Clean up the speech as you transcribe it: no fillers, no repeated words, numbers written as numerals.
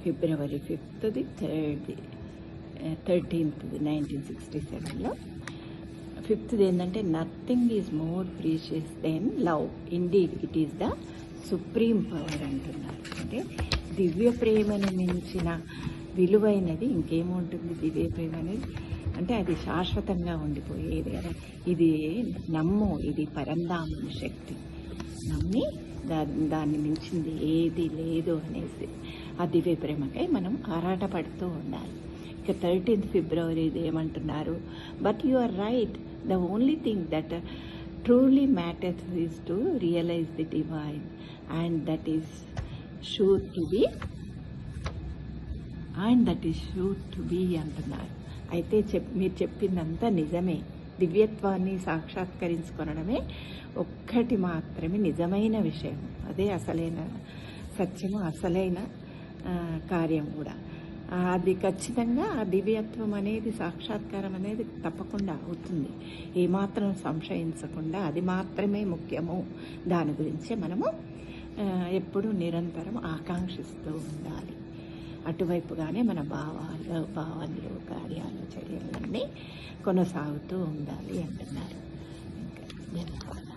ఫిబ్రవరి 5th 13th 1967లో 5th ఏంటంటే nothing is more precious than love, indeed it is the supreme power అంటున్నారు. అంటే దివ్య ప్రేమను మించిన విలువైనది ఇంకేముంటుంది? దివ్య ప్రేమ అనేది అంటే అది శాశ్వతంగా ఉండిపోయేది కదా. ఇది నమ్ము, ఇది పరంధామ శక్తి, నమ్మి దాన్ని మించింది ఏది లేదు అనేసి ఆ దివ్య ప్రేమకై మనం ఆరాటపడుతూ ఉండాలి. ఇక 13th ఫిబ్రవరి ఇది ఏమంటున్నారు? But you are right, the only thing that truly matters is to realize the divine, and that is sure to be అంటున్నారు. అయితే మీరు చెప్పిందంతా నిజమే. దివ్యత్వాన్ని సాక్షాత్కరించుకొనడమే ఒక్కటి మాత్రమే నిజమైన విషయం. అదే అసలైన సత్యము, అసలైన కార్యం కూడా. అది ఖచ్చితంగా ఆ దివ్యత్వం అనేది, సాక్షాత్కారం అనేది తప్పకుండా అవుతుంది. ఏమాత్రం సంశయించకుండా అది మాత్రమే ముఖ్యము. దాని గురించే మనము ఎప్పుడూ నిరంతరం ఆకాంక్షిస్తూ ఉండాలి. అటువైపుగానే మన భావాలు, కార్యాలు, చర్యలన్నీ కొనసాగుతూ ఉండాలి అంటున్నారు. ఇంకా ధన్యవాదాలు.